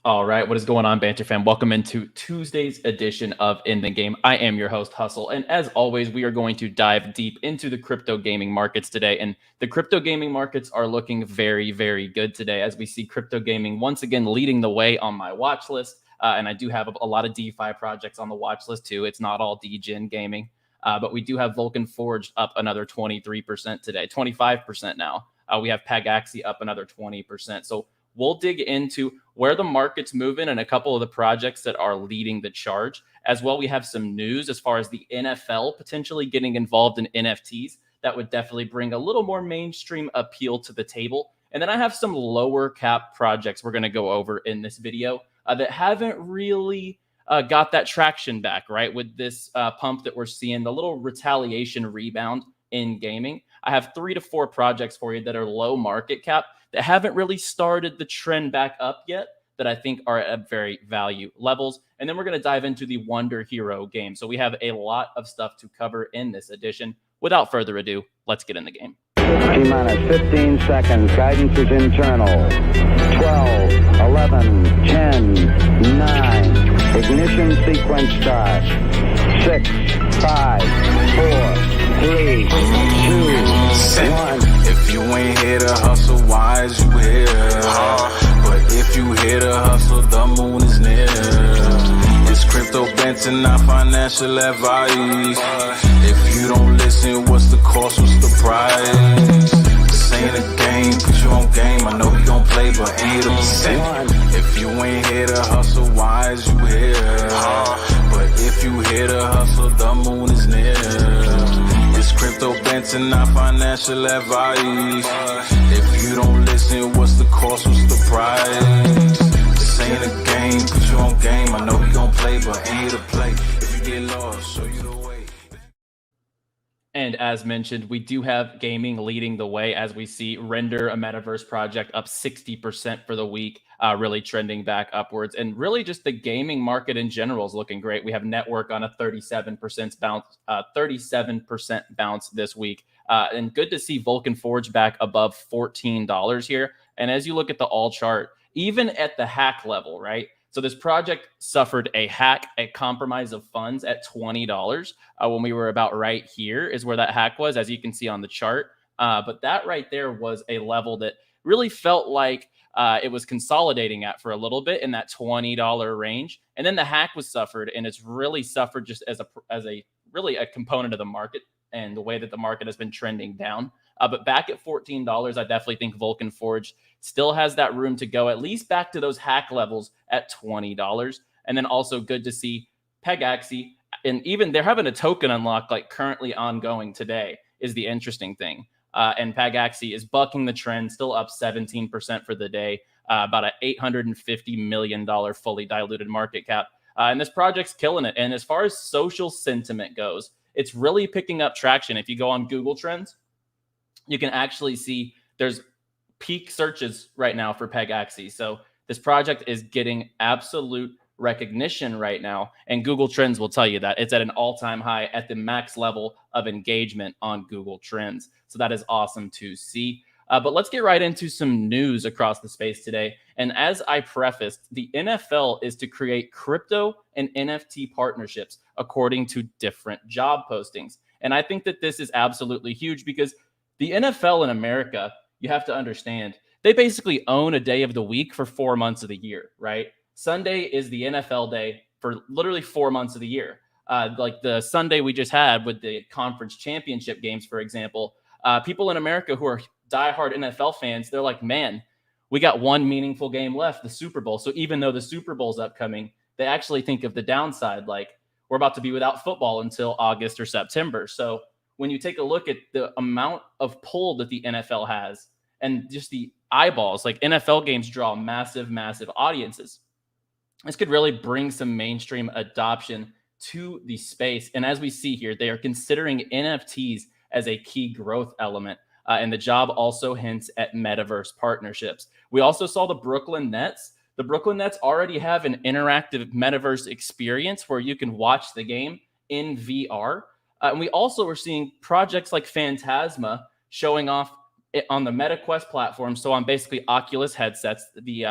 All right, what is going on, Banter fam? Welcome into Tuesday's edition of In the Game. I am your host, Hustle, and as always, we are going to dive deep into the crypto gaming markets today. And the crypto gaming markets are looking very, very good today, as we see crypto gaming once again leading the way on my watch list. And I do have a lot of DeFi projects on the watch list too. It's not all DGen gaming, but we do have Vulcan Forged up another 23% today, 25% now. We have Pegaxy up another 20%. So we'll dig into where the market's moving and a couple of the projects that are leading the charge. As well, we have some news as far as the NFL potentially getting involved in NFTs. That would definitely bring a little more mainstream appeal to the table. And then I have some lower cap projects we're going to go over in this video that haven't really got that traction back, right? With this pump that we're seeing, the little retaliation rebound in gaming. I have 3 to 4 projects for you that are low market cap that haven't really started the trend back up yet, that I think are at very value levels. And then we're going to dive into the WonderHero game. So we have a lot of stuff to cover in this edition. Without further ado, let's get in the game. T-minus 15 seconds. Guidance is internal. 12, 11, 10, 9. Ignition sequence start. 6, 5, 4, 3, 2, 1. If you ain't here to hustle, why is you here? But if you here to hustle, the moon is near. It's crypto Banter, not financial advice. If you don't listen, what's the cost, what's the price? This ain't a game, put you on game. I know you gon' play, but ain't a percent. If you ain't here to hustle, why is you here? But if you here to hustle, the moon is near. It's crypto Banter, not financial advice. If you don't listen, what's the cost, what's the price? This ain't a game, put you on game. I know you gon' play, but ain't here to play. If you get lost, show you the way. And as mentioned, we do have gaming leading the way as we see Render, a Metaverse project, up 60% for the week, really trending back upwards. And really just the gaming market in general is looking great. We have Network on a 37% bounce this week. And good to see Vulcan Forge back above $14 here. And as you look at the all chart, even at the hack level, right? So this project suffered a hack, a compromise of funds at $20 when we were about right here is where that hack was, as you can see on the chart. But that right there was a level that really felt like it was consolidating at for a little bit in that $20 range. And then the hack was suffered, and it's really suffered just as a really a component of the market and the way that the market has been trending down. But back at $14, I definitely think Vulcan Forge still has that room to go, at least back to those hack levels at $20. And then also good to see Pegaxy, and even they're having a token unlock like currently ongoing today is the interesting thing. And Pegaxy is bucking the trend, still up 17% for the day, about an $850 million fully diluted market cap. And this project's killing it. And as far as social sentiment goes, it's really picking up traction. If you go on Google Trends, you can actually see there's peak searches right now for Pegaxy. So this project is getting absolute recognition right now. And Google Trends will tell you that it's at an all-time high at the max level of engagement on Google Trends. So that is awesome to see. But let's get right into some news across the space today. And as I prefaced, the NFL is to create crypto and NFT partnerships according to different job postings. And I think that this is absolutely huge because the NFL in America, you have to understand, they basically own a day of the week for 4 months of the year, right? Sunday is the NFL day for literally 4 months of the year. Like the Sunday we just had with the conference championship games, for example, people in America who are diehard NFL fans, they're like, man, we got one meaningful game left, the Super Bowl. So even though the Super Bowl's upcoming, they actually think of the downside, like we're about to be without football until August or September. So when you take a look at the amount of pull that the NFL has and just the eyeballs, like NFL games draw massive, massive audiences. This could really bring some mainstream adoption to the space. And as we see here, they are considering NFTs as a key growth element. And the job also hints at Metaverse partnerships. We also saw the Brooklyn Nets. The Brooklyn Nets already have an interactive Metaverse experience where you can watch the game in VR. And we also are seeing projects like Phantasma showing off on the MetaQuest platform. So on basically Oculus headsets, the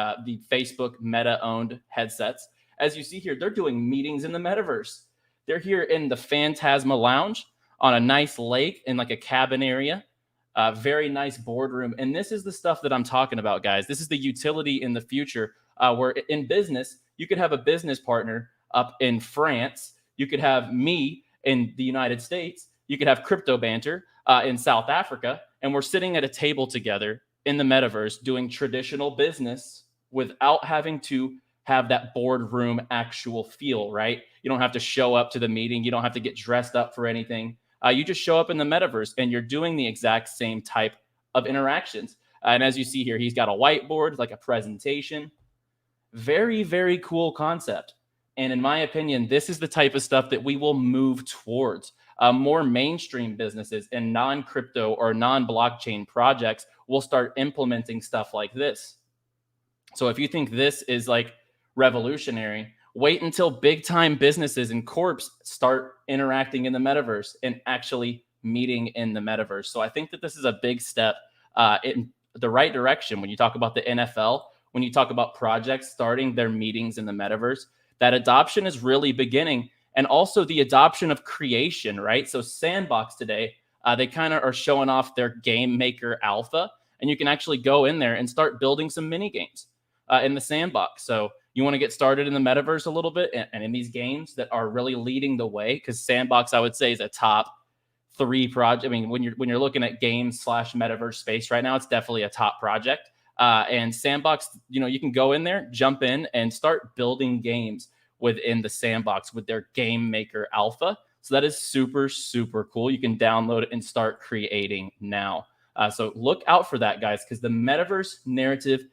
Facebook Meta-owned headsets. As you see here, they're doing meetings in the metaverse. They're here in the Phantasma Lounge on a nice lake in like a cabin area. Very nice boardroom. And this is the stuff that I'm talking about, guys. This is the utility in the future where in business, you could have a business partner up in France. You could have me in the United States. You could have Crypto Banter in South Africa. And we're sitting at a table together in the metaverse doing traditional business without having to have that boardroom actual feel, right? You don't have to show up to the meeting. You don't have to get dressed up for anything. You just show up in the metaverse and you're doing the exact same type of interactions. And as you see here, he's got a whiteboard, like a presentation. Very, very cool concept. And in my opinion, this is the type of stuff that we will move towards. More mainstream businesses and non-crypto or non-blockchain projects will start implementing stuff like this. So if you think this is like revolutionary, wait until big time businesses and corps start interacting in the metaverse and actually meeting in the metaverse. So I think that this is a big step in the right direction. When you talk about the NFL, when you talk about projects starting their meetings in the metaverse, that adoption is really beginning. And also the adoption of creation, right? So Sandbox today, they kind of are showing off their game maker alpha, and you can actually go in there and start building some mini games in the Sandbox. So you want to get started in the metaverse a little bit and in these games that are really leading the way, because Sandbox, I would say, is a top 3 project. I mean, when you're looking at games / metaverse space right now, it's definitely a top project. And Sandbox, you can go in there, jump in, and start building games within the Sandbox with their game maker alpha. So that is super, super cool. You can download it and start creating now. So look out for that, guys, because the metaverse narrative,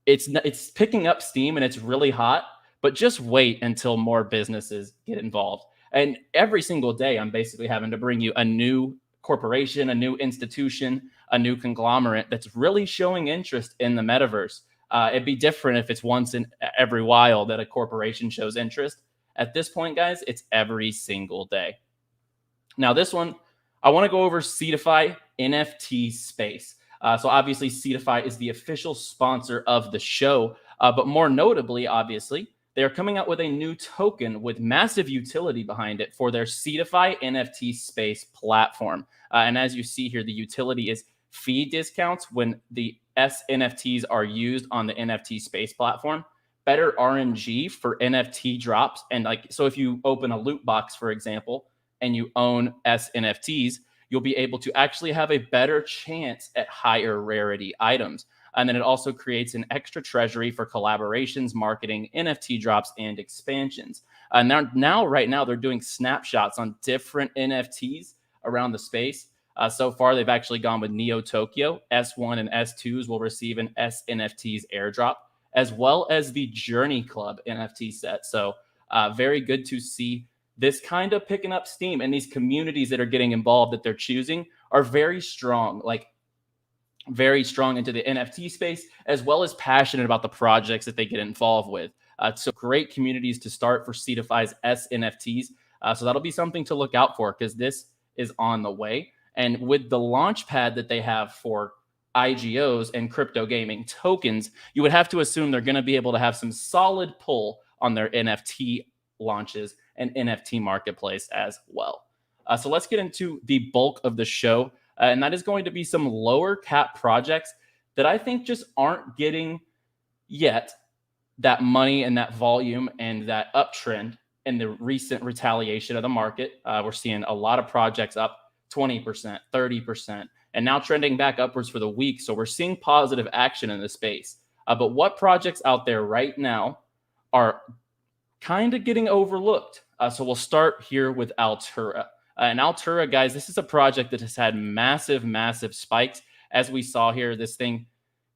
it's picking up steam and it's really hot, but just wait until more businesses get involved. And every single day, I'm basically having to bring you a new corporation, a new institution, a new conglomerate that's really showing interest in the metaverse. It'd be different if it's once in every while that a corporation shows interest. At this point, guys, it's every single day. Now, this one, I want to go over Seedify NFT Space. So obviously, Seedify is the official sponsor of the show. But more notably, obviously, they are coming out with a new token with massive utility behind it for their Seedify NFT Space platform. And as you see here, the utility is fee discounts when the NFTs are used on the NFT Space platform, better RNG for NFT drops. And so if you open a loot box, for example, and you own NFTs, you'll be able to actually have a better chance at higher rarity items. And then it also creates an extra treasury for collaborations, marketing, NFT drops, and expansions. Right now, they're doing snapshots on different NFTs around the space. So far, they've actually gone with Neo Tokyo. S1 and S2s will receive an SNFTs airdrop, as well as the Journey Club NFT set. So very good to see this kind of picking up steam, and these communities that are getting involved that they're choosing are very strong, very strong into the NFT space, as well as passionate about the projects that they get involved with. So great communities to start for Seedify's SNFTs. So that'll be something to look out for, because this is on the way. And with the launchpad that they have for IGOs and crypto gaming tokens, you would have to assume they're going to be able to have some solid pull on their NFT launches and NFT marketplace as well. So let's get into the bulk of the show. And that is going to be some lower cap projects that I think just aren't getting yet that money and that volume and that uptrend in the recent retaliation of the market. We're seeing a lot of projects up 20%, 30%, and now trending back upwards for the week. So we're seeing positive action in the space. But what projects out there right now are kind of getting overlooked? So we'll start here with Altura. And Altura, guys, this is a project that has had massive, massive spikes. As we saw here, this thing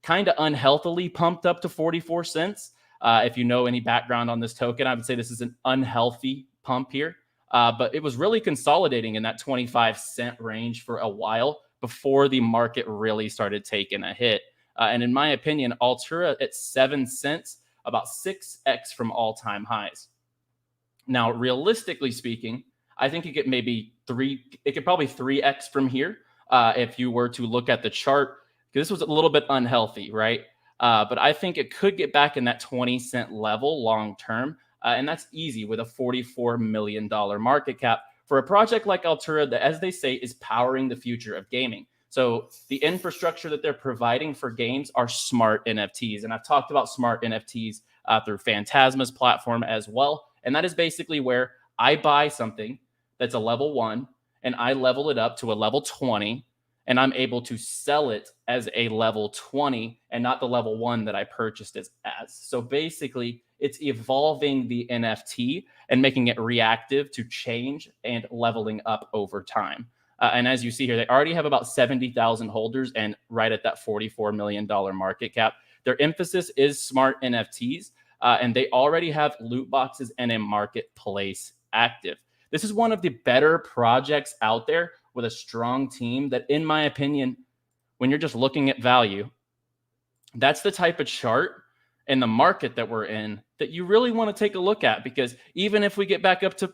kind of unhealthily pumped up to 44 cents. If you know any background on this token, I would say this is an unhealthy pump here. But it was really consolidating in that 25-cent range for a while before the market really started taking a hit. And in my opinion, Altura at 7 cents, about 6x from all-time highs. Now, realistically speaking, I think it could probably 3x from here. If you were to look at the chart, because this was a little bit unhealthy, right? But I think it could get back in that 20-cent level long term. And that's easy with a $44 million market cap for a project like Altura that, as they say, is powering the future of gaming. So the infrastructure that they're providing for games are smart NFTs. And I've talked about smart NFTs through Phantasma's platform as well. And that is basically where I buy something that's a level 1 and I level it up to a level 20, and I'm able to sell it as a level 20 and not the level 1 that I purchased it as. So basically, it's evolving the NFT and making it reactive to change and leveling up over time. And as you see here, they already have about 70,000 holders and right at that $44 million market cap. Their emphasis is smart NFTs, and they already have loot boxes and a marketplace active. This is one of the better projects out there with a strong team that, in my opinion, when you're just looking at value, that's the type of chart in the market that we're in that you really want to take a look at, because even if we get back up to,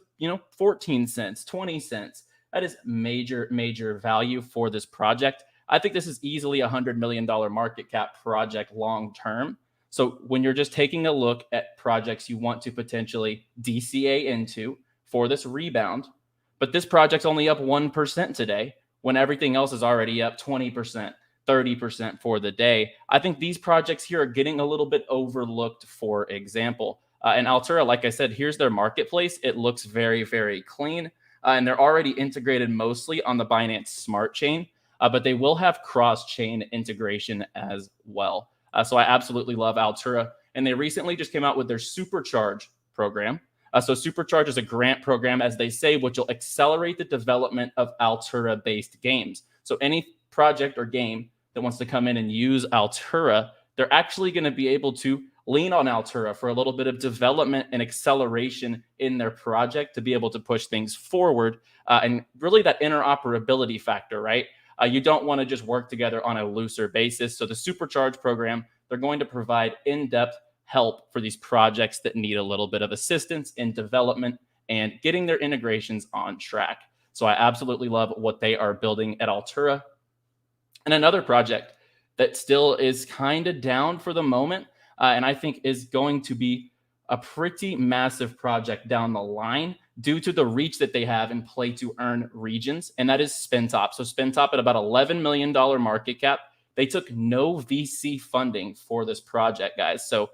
14 cents, 20 cents, that is major value for this project. I think this is easily a $100 million market cap project long term. So when you're just taking a look at projects you want to potentially DCA into for this rebound, but this project's only up 1% today when everything else is already up 20%, 30% for the day. I think these projects here are getting a little bit overlooked, for example. And Altura, like I said, here's their marketplace. It looks very clean. And they're already integrated mostly on the Binance Smart Chain, but they will have cross-chain integration as well. So I absolutely love Altura. And they recently just came out with their Supercharge program. So Supercharge is a grant program, as they say, which will accelerate the development of Altura-based games. So any project or game that wants to come in and use Altura, they're actually going to be able to lean on Altura for a little bit of development and acceleration in their project to be able to push things forward. And really that interoperability factor, right? You don't want to just work together on a looser basis. So the Supercharge program, they're going to provide in-depth help for these projects that need a little bit of assistance in development and getting their integrations on track. So I absolutely love what they are building at Altura. And another project that still is kind of down for the moment, and I think is going to be a pretty massive project down the line due to the reach that they have in play to earn regions, and that is Spintop. So Spintop at about $11 million market cap. They took no VC funding for this project, guys. So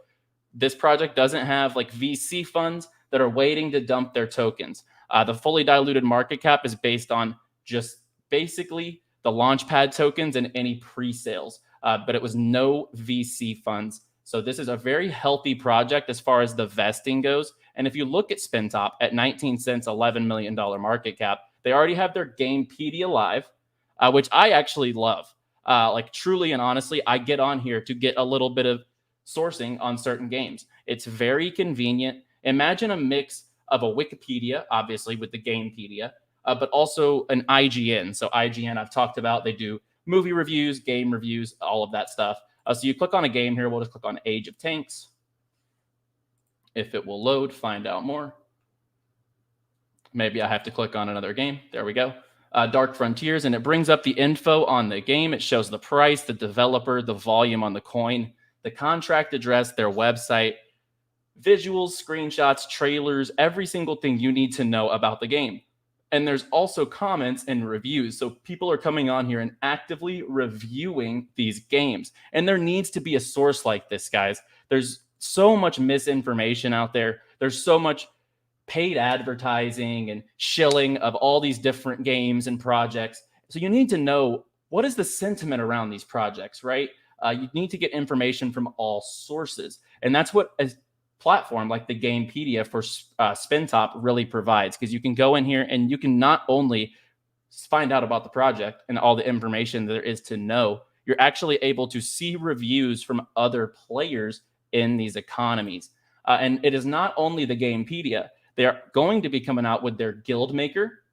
this project doesn't have like VC funds that are waiting to dump their tokens. The fully diluted market cap is based on just basically the launchpad tokens and any pre-sales, but it was no VC funds. So this is a very healthy project as far as the vesting goes. And if you look at Spintop at 19 cents, $11 million market cap, they already have their Gamepedia live, which I actually love. Like truly and honestly, I get on here to get a little bit of sourcing on certain games. It's very convenient. Imagine a mix of a Wikipedia, obviously with the Gamepedia, but also an IGN. So IGN, I've talked about, they do movie reviews, game reviews, all of that stuff. So you click on a game here. We'll just click on Age of Tanks. If it will load, find out more. Maybe I have to click on another game. There we go. Dark Frontiers, and it brings up the info on the game. It shows the price, the developer, the volume on the coin, the contract address, their website, visuals, screenshots, trailers, every single thing you need to know about the game. And there's also comments and reviews. So people are coming on here and actively reviewing these games. And there needs to be a source like this, guys. There's so much misinformation out there. There's so much paid advertising and shilling of all these different games and projects. So you need to know what is the sentiment around these projects, right? You need to get information from all sources. And that's what a platform like the Gamepedia for Spintop really provides, because you can go in here and you can not only find out about the project and all the information there is to know, you're actually able to see reviews from other players in these economies. And it is not only the Gamepedia. They are going to be coming out with their guild maker.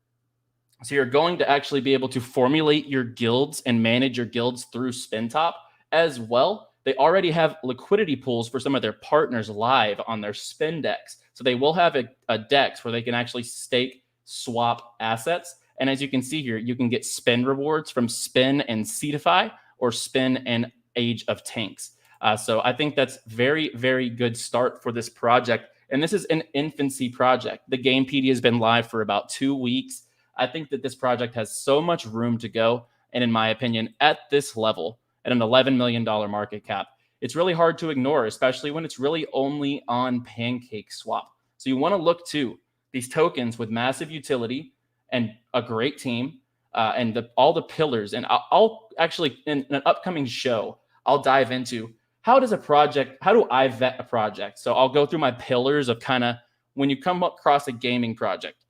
So you're going to actually be able to formulate your guilds and manage your guilds through Spintop as well. They already have liquidity pools for some of their partners live on their spin decks. So they will have a DEX where they can actually stake, swap assets. And as you can see here, you can get spin rewards from Spin and Seedify, or Spin and Age of Tanks. So I think that's very, very good start for this project. And this is an infancy project. The Gamepedia has been live for about 2 weeks. I think that this project has so much room to go. And in my opinion, at this level, at an $11 million market cap, it's really hard to ignore, especially when it's really only on PancakeSwap. So you want to look to these tokens with massive utility and a great team and all the pillars. And I'll actually, in an upcoming show, I'll dive into how do I vet a project? So I'll go through my pillars of kind of when you come across a gaming project,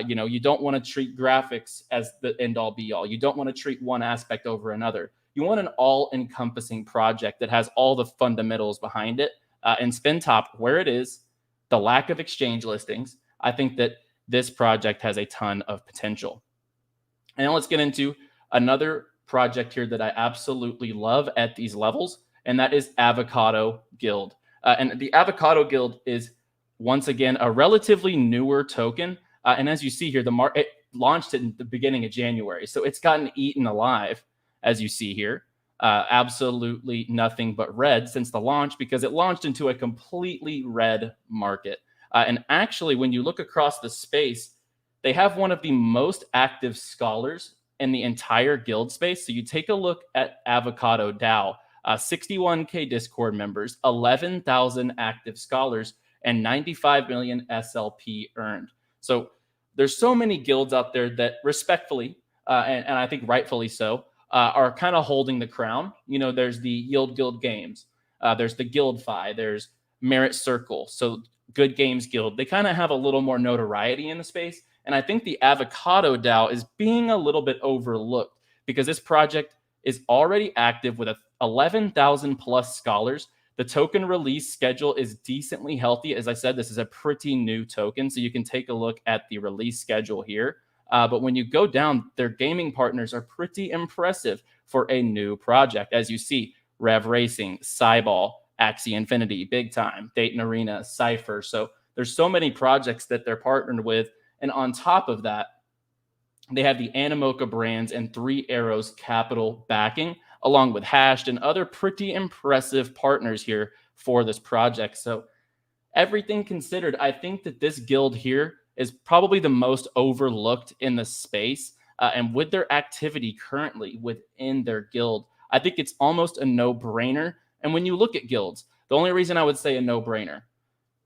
you don't want to treat graphics as the end all be all. You don't want to treat one aspect over another. You want an all-encompassing project that has all the fundamentals behind it. And Spintop, where it is, the lack of exchange listings, I think that this project has a ton of potential. And now let's get into another project here that I absolutely love at these levels, and that is Avocado Guild. And the Avocado Guild is, once again, a relatively newer token. And as you see here, it launched in the beginning of January. So it's gotten eaten alive, as you see here. Absolutely nothing but red since the launch, because it launched into a completely red market. And actually, when you look across the space, they have one of the most active scholars in the entire guild space. So you take a look at Avocado DAO, 61K Discord members, 11,000 active scholars, and 95 million SLP earned. So there's so many guilds out there that respectfully, and I think rightfully so, are kind of holding the crown. There's the Yield Guild Games, there's the Guildfi, there's Merit Circle. So Good Games Guild, they kind of have a little more notoriety in the space. And I think the Avocado DAO is being a little bit overlooked because this project is already active with 11,000 plus scholars. The token release schedule is decently healthy. As I said, this is a pretty new token, so you can take a look at the release schedule here. But when you go down, their gaming partners are pretty impressive for a new project. As you see, Rev Racing, CyBall, Axie Infinity, Big Time, Dayton Arena, Cypher. So there's so many projects that they're partnered with. And on top of that, they have the Animoca brands and 3 Arrows Capital backing, along with Hashed and other pretty impressive partners here for this project. So everything considered, I think that this guild here is probably the most overlooked in the space. And with their activity currently within their guild, I think it's almost a no-brainer. And when you look at guilds, the only reason I would say a no-brainer,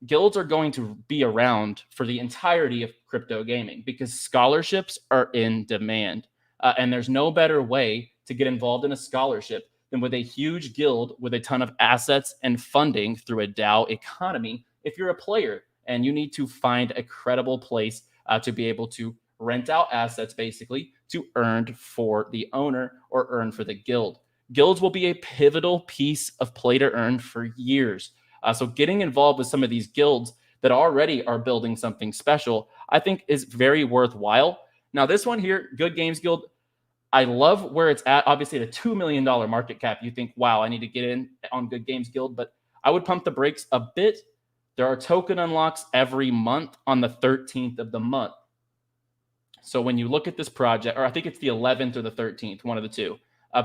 guilds are going to be around for the entirety of crypto gaming because scholarships are in demand. And there's no better way to get involved in a scholarship than with a huge guild with a ton of assets and funding through a DAO economy if you're a player and you need to find a credible place to be able to rent out assets, basically, to earn for the owner or earn for the guild. Guilds will be a pivotal piece of play to earn for years. So getting involved with some of these guilds that already are building something special, I think is very worthwhile. Now, this one here, Good Games Guild, I love where it's at. Obviously, at a $2 million market cap, you think, wow, I need to get in on Good Games Guild, but I would pump the brakes a bit. There are token unlocks every month on the 13th of the month. So when you look at this project, or I think it's the 11th or the 13th, one of the two.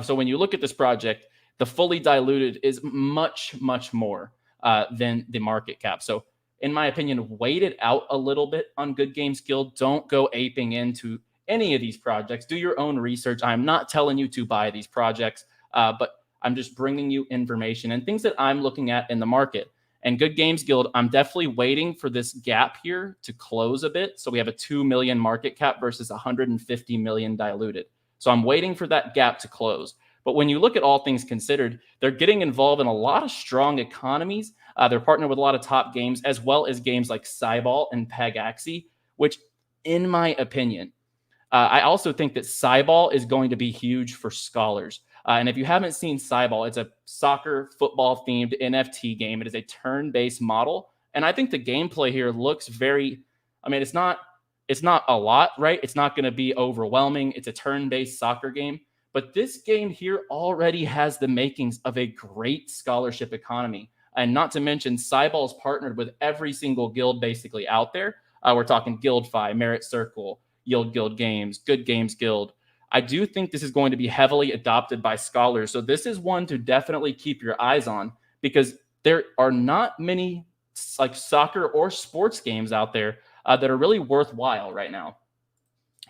So when you look at this project, the fully diluted is much, much more than the market cap. So in my opinion, wait it out a little bit on Good Games Guild. Don't go aping into any of these projects. Do your own research. I'm not telling you to buy these projects, but I'm just bringing you information and things that I'm looking at in the market. And Good Games Guild, I'm definitely waiting for this gap here to close a bit. So we have a 2 million market cap versus 150 million diluted. So I'm waiting for that gap to close. But when you look at all things considered, they're getting involved in a lot of strong economies. They're partnered with a lot of top games, as well as games like CyBall and Pegaxy, which, in my opinion, I also think that CyBall is going to be huge for scholars. And if you haven't seen CyBall, it's a soccer, football-themed NFT game. It is a turn-based model. And I think the gameplay here looks very, it's not a lot, right? It's not going to be overwhelming. It's a turn-based soccer game. But this game here already has the makings of a great scholarship economy. And not to mention, CyBall's partnered with every single guild basically out there. We're talking Guildfi, Merit Circle, Yield Guild Games, Good Games Guild, I do think this is going to be heavily adopted by scholars. So this is one to definitely keep your eyes on, because there are not many like soccer or sports games out there that are really worthwhile right now.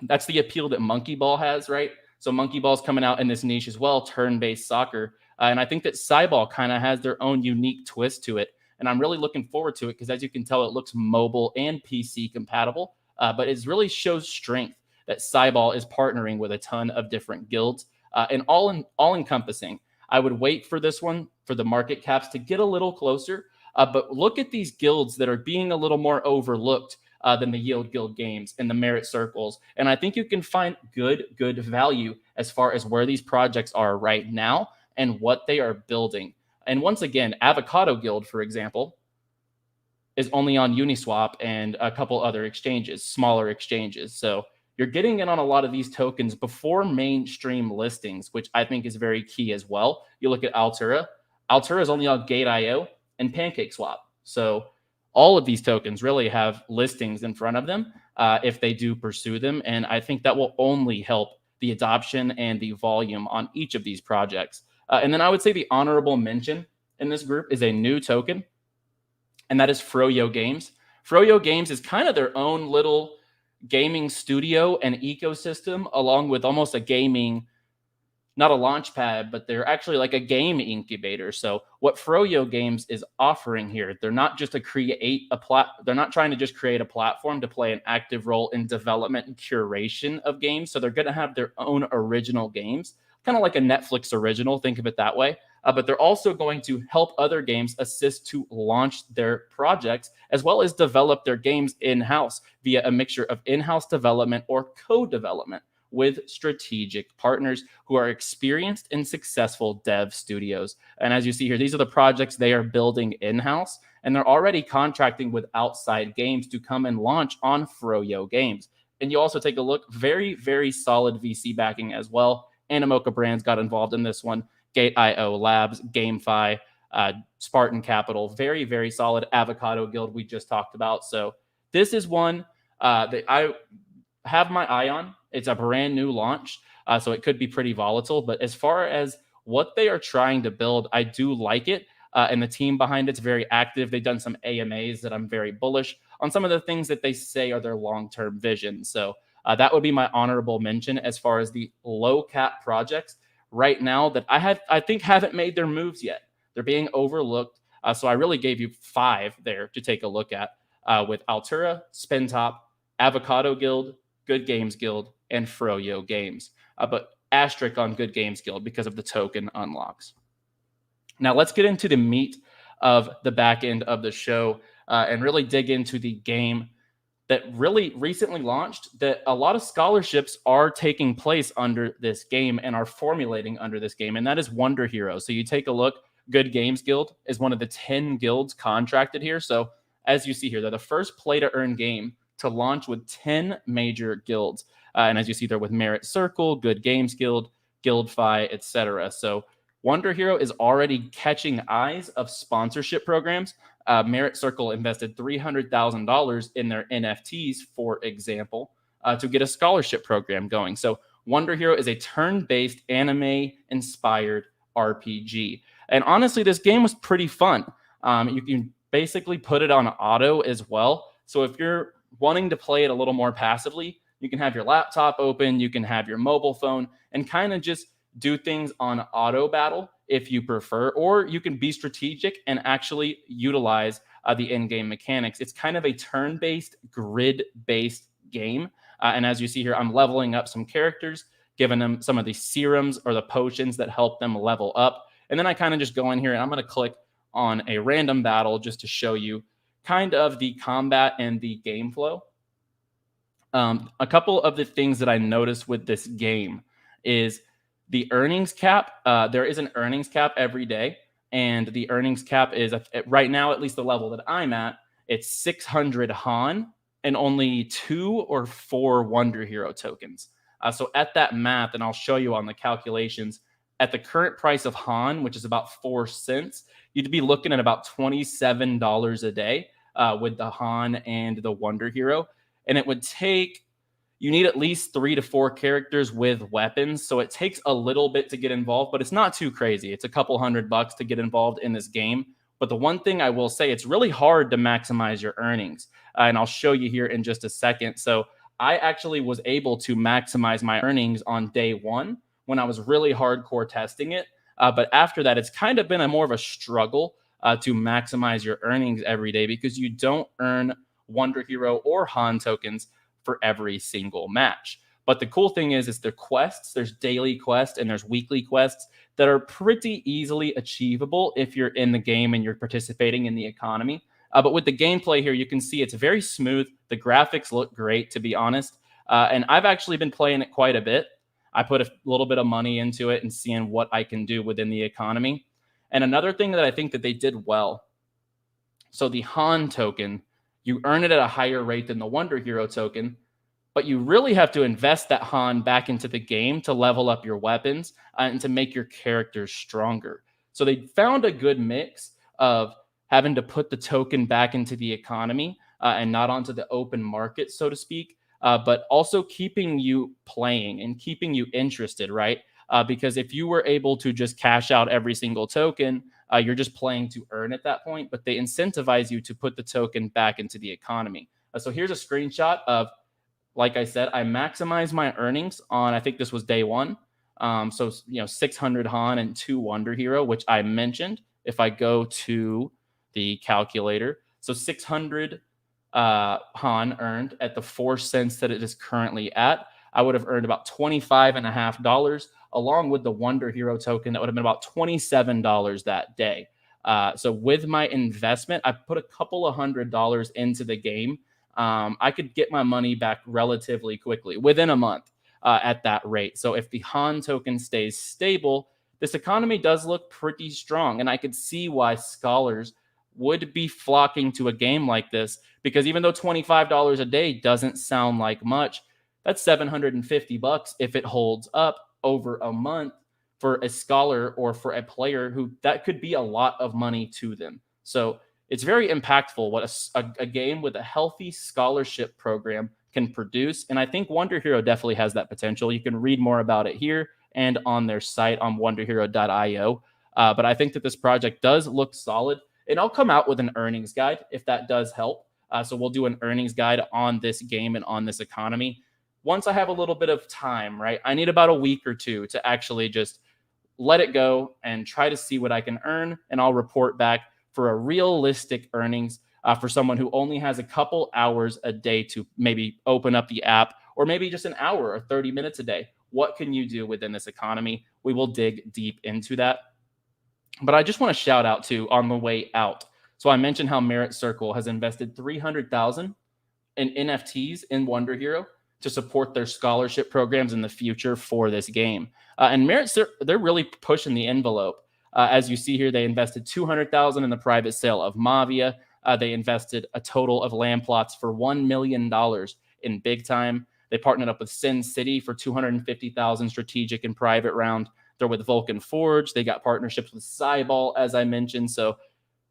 That's the appeal that Monkey Ball has, right? So Monkey Ball's coming out in this niche as well, turn-based soccer. And I think that CyBall kind of has their own unique twist to it. And I'm really looking forward to it because, as you can tell, it looks mobile and PC compatible. But it really shows strength that CyBall is partnering with a ton of different guilds and all encompassing. I would wait for this one for the market caps to get a little closer. But look at these guilds that are being a little more overlooked than the Yield Guild games and the Merit Circles. And I think you can find good value as far as where these projects are right now and what they are building. And once again, Avocado Guild, for example, is only on Uniswap and a couple other exchanges, smaller exchanges. So you're getting in on a lot of these tokens before mainstream listings, which I think is very key as well. You look at Altura. Altura is only on Gate.io and PancakeSwap. So all of these tokens really have listings in front of them if they do pursue them. And I think that will only help the adoption and the volume on each of these projects. And then I would say the honorable mention in this group is a new token, and that is Froyo Games. Froyo Games is kind of their own little gaming studio and ecosystem, along with almost a gaming, not a launchpad, but they're actually like a game incubator. So what Froyo Games is offering here, they're not just they're not trying to just create a platform to play an active role in development and curation of games. So they're going to have their own original games, kind of like a Netflix original. Think of it that way. But they're also going to help other games assist to launch their projects, as well as develop their games in-house via a mixture of in-house development or co-development with strategic partners who are experienced and successful dev studios. And as you see here, these are the projects they are building in-house, and they're already contracting with outside games to come and launch on Froyo Games. And you also take a look, very solid VC backing as well. Animoca Brands got involved in this one. Gate.io Labs, GameFi, Spartan Capital, very solid. Avocado Guild we just talked about. So this is one that I have my eye on. It's a brand new launch, so it could be pretty volatile. But as far as what they are trying to build, I do like it. And the team behind it's very active. They've done some AMAs that I'm very bullish on some of the things that they say are their long-term vision. So that would be my honorable mention as far as the low cap projects right now that I think haven't made their moves yet. They're being overlooked. So I really gave you 5 there to take a look at with Altura, Spintop, Avocado Guild, Good Games Guild, and Froyo Games. But asterisk on Good Games Guild because of the token unlocks. Now let's get into the meat of the back end of the show and really dig into the game that really recently launched, that a lot of scholarships are taking place under this game and are formulating under this game, and that is WonderHero. So you take a look, Good Games Guild is one of the 10 guilds contracted here. So as you see here, they're the first play-to-earn game to launch with 10 major guilds. And as you see there with Merit Circle, Good Games Guild, GuildFi, etc. So WonderHero is already catching eyes of sponsorship programs. Merit Circle invested $300,000 in their NFTs, for example, to get a scholarship program going. So WonderHero is a turn-based anime-inspired RPG. And honestly, this game was pretty fun. You can basically put it on auto as well. So if you're wanting to play it a little more passively, you can have your laptop open, you can have your mobile phone, and kind of just do things on auto battle if you prefer, or you can be strategic and actually utilize the in-game mechanics. It's kind of a turn-based, grid-based game. And as you see here, I'm leveling up some characters, giving them some of the serums or the potions that help them level up. And then I kind of just go in here and I'm going to click on a random battle just to show you kind of the combat and the game flow. A couple of the things that I noticed with this game is the earnings cap. There is an earnings cap every day, and the earnings cap is right now, at least the level that I'm at, it's 600 HON and only 2 or 4 WonderHero tokens. So at that math, and I'll show you on the calculations, at the current price of HON, which is about 4 cents, you'd be looking at about $27 a day with the HON and the WonderHero. And it would take, you need at least 3 to 4 characters with weapons. So it takes a little bit to get involved, but it's not too crazy. It's a couple $100 to get involved in this game. But the one thing I will say, it's really hard to maximize your earnings. And I'll show you here in just a second. So I actually was able to maximize my earnings on day one when I was really hardcore testing it. But after that, it's kind of been more of a struggle to maximize your earnings every day because you don't earn WonderHero or HON tokens for every single match. But the cool thing is the quests. There's daily quests and there's weekly quests that are pretty easily achievable if you're in the game and you're participating in the economy. But with the gameplay here, you can see it's very smooth. The graphics look great, to be honest. And I've actually been playing it quite a bit. I put a little bit of money into it and seeing what I can do within the economy. And another thing that I think that they did well, so the HON token, you earn it at a higher rate than the WonderHero token, but you really have to invest that HON back into the game to level up your weapons and to make your characters stronger. So they found a good mix of having to put the token back into the economy and not onto the open market, so to speak, but also keeping you playing and keeping you interested, right? Because if you were able to just cash out every single token, you're just playing to earn at that point, but they incentivize you to put the token back into the economy. So here's a screenshot of, like I said, I maximized my earnings on, I think this was day one. So, 600 HON and 2 WonderHero, which I mentioned. If I go to the calculator, so 600 HON earned at the 4 cents that it is currently at, I would have earned about $25.50, along with the WonderHero token. That would have been about $27 that day. So with my investment, I put a couple of $100 into the game. I could get my money back relatively quickly within a month at that rate. So if the HON token stays stable, this economy does look pretty strong. And I could see why scholars would be flocking to a game like this, because even though $25 a day doesn't sound like much, that's $750 if it holds up over a month for a scholar or for a player who that could be a lot of money to them. So it's very impactful what a game with a healthy scholarship program can produce. And I think WonderHero definitely has that potential. You can read more about it here and on their site on wonderhero.io. But I think that this project does look solid. And I'll come out with an earnings guide if that does help. So we'll do an earnings guide on this game and on this economy. Once I have a little bit of time, right? I need about a week or two to actually just let it go and try to see what I can earn. And I'll report back for a realistic earnings for someone who only has a couple hours a day to maybe open up the app, or maybe just an hour or 30 minutes a day. What can you do within this economy? We will dig deep into that. But I just want to shout out to on the way out. So I mentioned how Merit Circle has invested $300,000 in NFTs in WonderHero to support their scholarship programs in the future for this game. And Merit, they're really pushing the envelope. As you see here, they invested $200,000 in the private sale of Mavia. They invested a total of land plots for $1 million in big time. They partnered up with Sin City for $250,000 strategic and private round. They're with Vulcan Forged. They got partnerships with CyBall, as I mentioned. So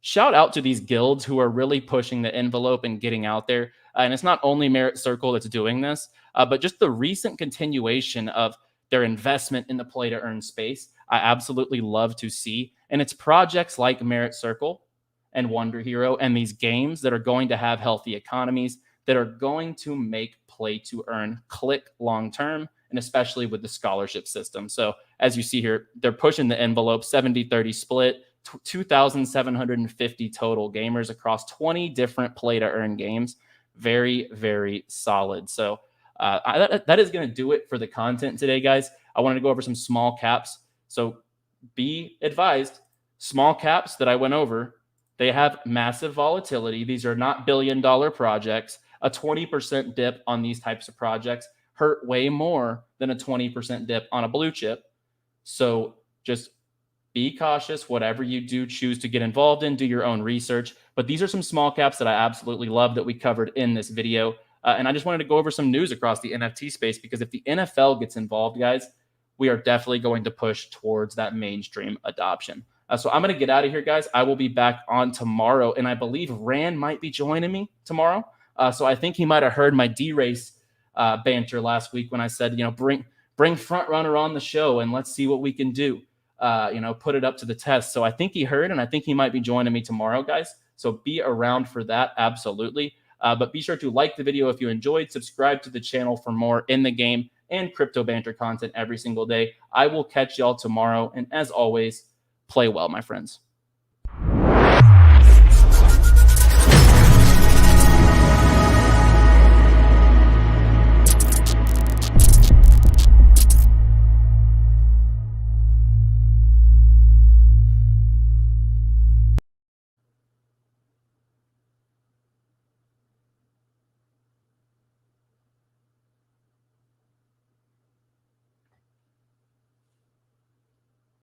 shout out to these guilds who are really pushing the envelope and getting out there. And it's not only Merit Circle that's doing this, but just the recent continuation of their investment in the play to earn space, I absolutely love to see. And it's projects like Merit Circle and WonderHero and these games that are going to have healthy economies that are going to make play to earn click long term, and especially with the scholarship system. So as you see here, they're pushing the envelope, 70-30 split, 2,750 total gamers across 20 different play to earn games. Very, very solid. So that is going to do it for the content today, guys. I wanted to go over some small caps. So be advised, small caps that I went over, they have massive volatility. These are not billion-dollar projects. A 20% dip on these types of projects hurt way more than a 20% dip on a blue chip. So just be cautious. Whatever you do choose to get involved in, do your own research. But these are some small caps that I absolutely love that we covered in this video. And I just wanted to go over some news across the NFT space, because if the NFL gets involved, guys, we are definitely going to push towards that mainstream adoption. So I'm going to get out of here, guys. I will be back on tomorrow, and I believe Rand might be joining me tomorrow. So I think he might have heard my D-Race Banter last week when I said, bring front runner on the show and let's see what we can do. Put it up to the test. So I think he heard, and I think he might be joining me tomorrow, guys. So be around for that. Absolutely. But be sure to like the video if you enjoyed, subscribe to the channel for more in the game and crypto banter content every single day. I will catch y'all tomorrow. And as always, play well, my friends.